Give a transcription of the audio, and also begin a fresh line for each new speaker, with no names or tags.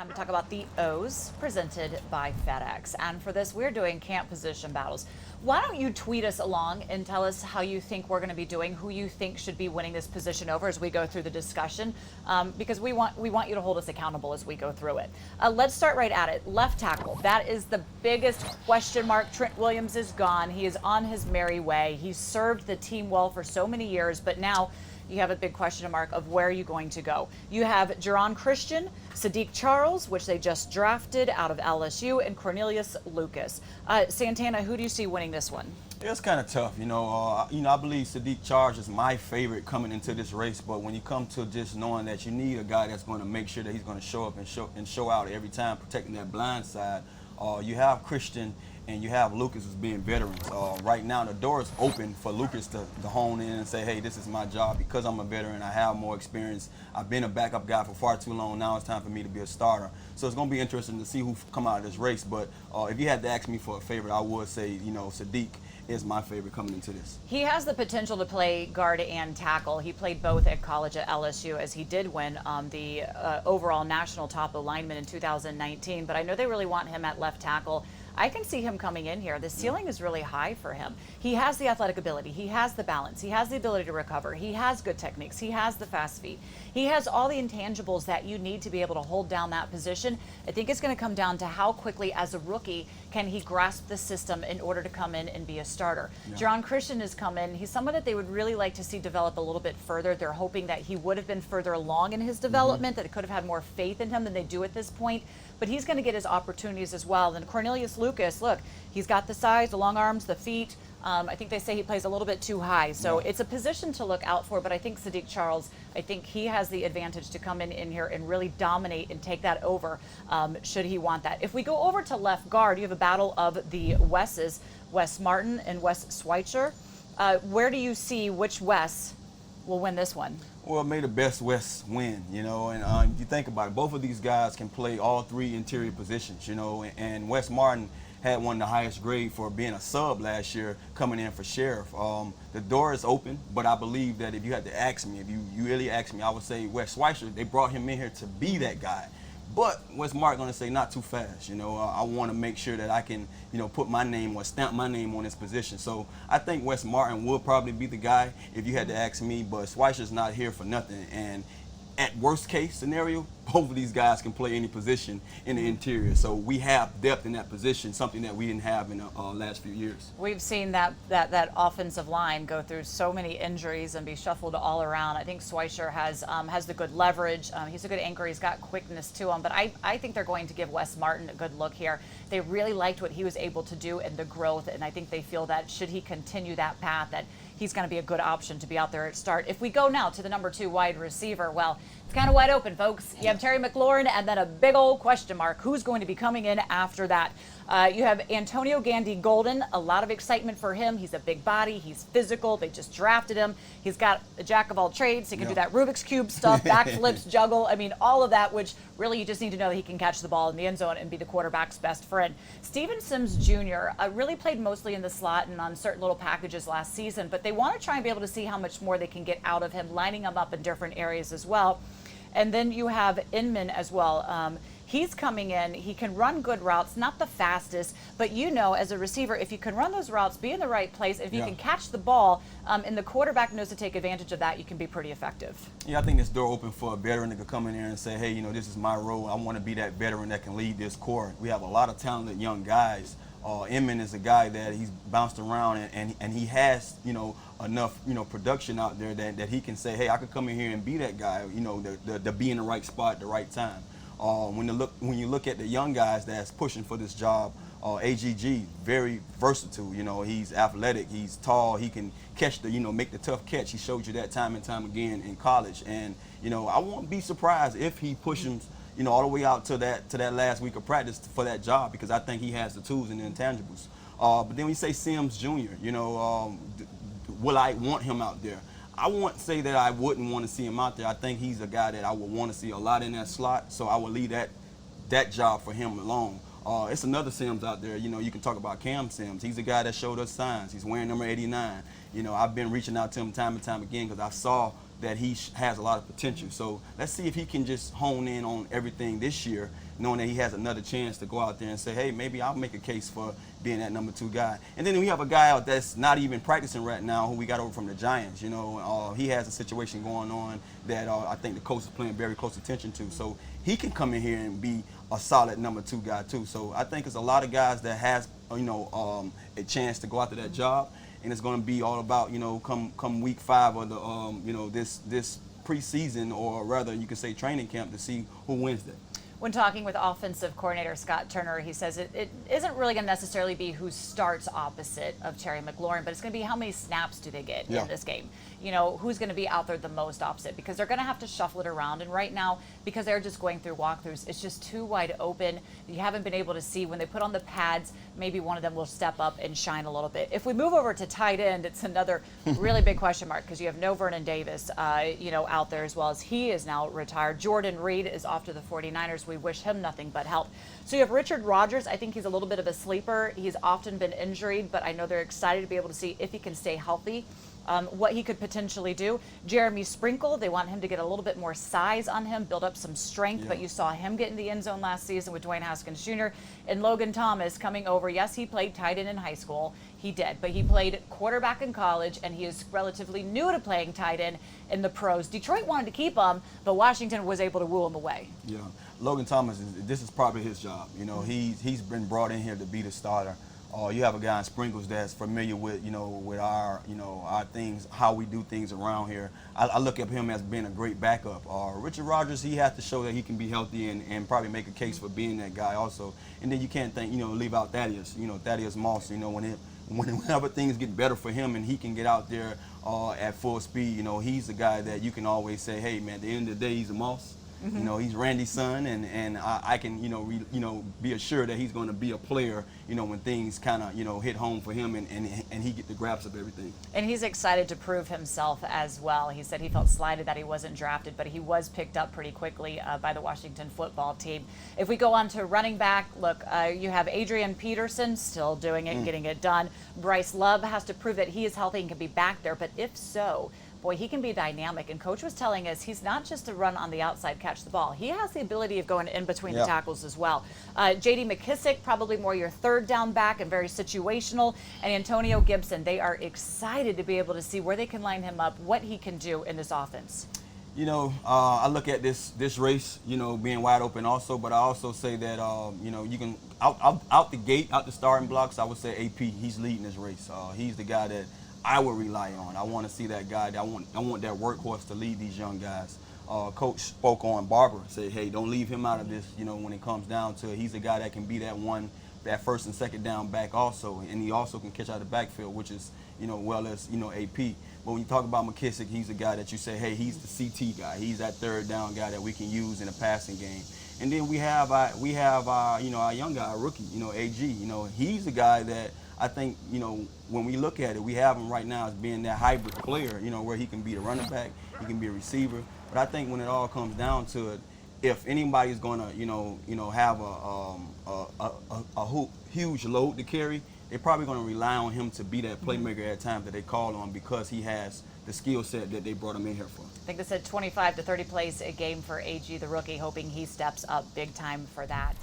Time to talk about the O's presented by FedEx. And for this, we're doing camp position battles. Why don't you tweet us along and tell us how you think we're going to be doing, who you think should be winning this position over as we go through the discussion, because we want you to hold us accountable as we go through it. Let's start right at it. Left tackle. That is the biggest question mark. Trent Williams is gone. He is on his merry way. He's served the team well for so many years, but now you have a big question mark of where are you going to go. You have Jerron Christian, Sadiq Charles, which they just drafted out of LSU, and Cornelius Lucas. Santana, who do you see winning this one?
Yeah, it's kind of tough, I believe Sadiq Charles is my favorite coming into this race, but when you come to just knowing that you need a guy that's going to make sure that he's going to show up and show out every time, protecting that blind side, you have Christian and you have Lucas as being veterans. Right now, the door is open for Lucas to hone in and say, hey, this is my job because I'm a veteran. I have more experience. I've been a backup guy for far too long. Now it's time for me to be a starter. So it's going to be interesting to see who come out of this race. But if you had to ask me for a favorite, I would say, Sadiq is my favorite coming into this.
He has the potential to play guard and tackle. He played both at college at LSU, as he did win the overall national top alignment in 2019. But I know they really want him at left tackle. I can see him coming in here. The ceiling is really high for him. He has the athletic ability. He has the balance. He has the ability to recover. He has good techniques. He has the fast feet. He has all the intangibles that you need to be able to hold down that position. I think it's going to come down to how quickly, as a rookie, can he grasp the system in order to come in and be a starter. Yeah. Jerron Christian has come in. He's someone that they would really like to see develop a little bit further. They're hoping that he would have been further along in his development, that they could have had more faith in him than they do at this point. But he's going to get his opportunities as well. And Cornelius Lucas, look, he's got the size, the long arms, the feet. I think they say he plays a little bit too high. So it's a position to look out for. But I think Sadiq Charles, I think he has the advantage to come in here and really dominate and take that over should he want that. If we go over to left guard, you have a battle of the Wes's, Wes Martin and Wes Schweitzer. Where do you see which Wes will win this one?
Well, may the best West win, and if you think about it, both of these guys can play all three interior positions, and Wes Martin had one of the highest grade for being a sub last year coming in for Sheriff. The door is open, but I believe that if you had to ask me, if you really ask me, I would say Wes Schweitzer, they brought him in here to be that guy. But Wes Martin going to say not too fast. I want to make sure that I can, put my name or stamp my name on this position. So I think Wes Martin will probably be the guy if you had to ask me. But Schweitzer's not here for nothing. And at worst case scenario, both of these guys can play any position in the interior. So we have depth in that position, something that we didn't have in the last few years.
We've seen that offensive line go through so many injuries and be shuffled all around. I think Schweitzer has the good leverage. He's a good anchor. He's got quickness to him. But I think they're going to give Wes Martin a good look here. They really liked what he was able to do and the growth, and I think they feel that should he continue that path, that he's going to be a good option to be out there at start. If we go now to the number 2 wide receiver, well, it's kind of wide open, folks. You have Terry McLaurin and then a big old question mark. Who's going to be coming in after that? You have Antonio Gandy Golden. A lot of excitement for him. He's a big body. He's physical. They just drafted him. He's got a jack of all trades. He can do that Rubik's Cube stuff, backflips, juggle. I mean, all of that, which really you just need to know that he can catch the ball in the end zone and be the quarterback's best friend. Steven Sims Jr. Really played mostly in the slot and on certain little packages last season, but they want to try and be able to see how much more they can get out of him, lining him up in different areas as well. And then you have Inman as well. He's coming in. He can run good routes, not the fastest, but as a receiver, if you can run those routes, be in the right place, if you can catch the ball, and the quarterback knows to take advantage of that, you can be pretty effective.
Yeah, I think this door open for a veteran that could come in there and say, hey, this is my role. I want to be that veteran that can lead this core. We have a lot of talented young guys. Inman is a guy that he's bounced around and he has, enough, production out there that he can say, hey, I could come in here and be that guy, to be in the right spot at the right time. When you look at the young guys that's pushing for this job, AGG, very versatile. He's athletic, he's tall, he can catch make the tough catch. He showed you that time and time again in college. And I won't be surprised if he pushes all the way out to that last week of practice for that job, because I think he has the tools and the intangibles. But then we say Sims Jr., will I want him out there? I won't say that I wouldn't want to see him out there. I think he's a guy that I would want to see a lot in that slot, so I would leave that job for him alone. It's another Sims out there. You can talk about Cam Sims. He's a guy that showed us signs. He's wearing number 89. I've been reaching out to him time and time again because I saw that he has a lot of potential. So let's see if he can just hone in on everything this year, knowing that he has another chance to go out there and say, hey, maybe I'll make a case for being that number 2 guy. And then we have a guy out that's not even practicing right now who we got over from the Giants. You know, he has a situation going on that I think the coach is paying very close attention to. So he can come in here and be a solid number 2 guy too. So I think it's a lot of guys that has, a chance to go after that job. And it's going to be all about, come week 5 of the, this preseason, or rather you could say training camp, to see who wins that.
When talking with offensive coordinator Scott Turner, he says it isn't really going to necessarily be who starts opposite of Terry McLaurin, but it's going to be how many snaps do they get in this game. You know, who's going to be out there the most opposite, because they're going to have to shuffle it around. And right now, because they're just going through walkthroughs, it's just too wide open. You haven't been able to see when they put on the pads, maybe one of them will step up and shine a little bit. If we move over to tight end, it's another really big question mark, because you have no Vernon Davis, out there, as well as he is now retired. Jordan Reed is off to the 49ers. We wish him nothing but help. So you have Richard Rodgers. I think he's a little bit of a sleeper. He's often been injured, but I know they're excited to be able to see if he can stay healthy, what he could potentially do. Jeremy Sprinkle, they want him to get a little bit more size on him, build up some strength, but you saw him get in the end zone last season with Dwayne Haskins Jr. And Logan Thomas coming over. Yes, he played tight end in high school. He did, but he played quarterback in college, and he is relatively new to playing tight end in the pros. Detroit wanted to keep him, but Washington was able to woo him away.
Yeah, Logan Thomas, this is probably his job. You know, he's been brought in here to be the starter. You have a guy in Sprinkles that's familiar with, with our, our things, how we do things around here. I look at him as being a great backup. Richard Rodgers, he has to show that he can be healthy and probably make a case for being that guy also. And then you can't think, leave out Thaddeus, Thaddeus Moss, whenever things get better for him and he can get out there at full speed, he's the guy that you can always say, hey, man, at the end of the day, he's a Moss. He's Randy's son, and I can, be assured that he's going to be a player, when things kind of, hit home for him and he get the grasp of everything.
And he's excited to prove himself as well. He said he felt slighted that he wasn't drafted, but he was picked up pretty quickly by the Washington football team. If we go on to running back, look, you have Adrian Peterson still doing it, getting it done. Bryce Love has to prove that he is healthy and can be back there, but if so, boy, he can be dynamic. And Coach was telling us he's not just a run on the outside, catch the ball. He has the ability of going in between the tackles as well. J.D. McKissick, probably more your third down back and very situational. And Antonio Gibson, they are excited to be able to see where they can line him up, what he can do in this offense.
I look at this race, being wide open also, but I also say that, you can, out the gate, out the starting blocks, I would say AP, he's leading this race. He's the guy that I would rely on. I want to see that guy. I want that workhorse to lead these young guys. Coach spoke on Barber, said, hey, don't leave him out of this, when it comes down to it. He's the guy that can be that first and second down back also, and he also can catch out the backfield, which is, well as, AP. But when you talk about McKissick, he's the guy that you say, hey, he's the CT guy. He's that third down guy that we can use in a passing game. And then we have our young guy, our rookie, AG. He's the guy that I think, when we look at it, we have him right now as being that hybrid player, where he can be the running back, he can be a receiver. But I think when it all comes down to it, if anybody's going to, have a huge load to carry, they're probably going to rely on him to be that playmaker at times that they call on, because he has the skill set that they brought him in here for.
I think they said 25 to 30 plays a game for AG, the rookie, hoping he steps up big time for that.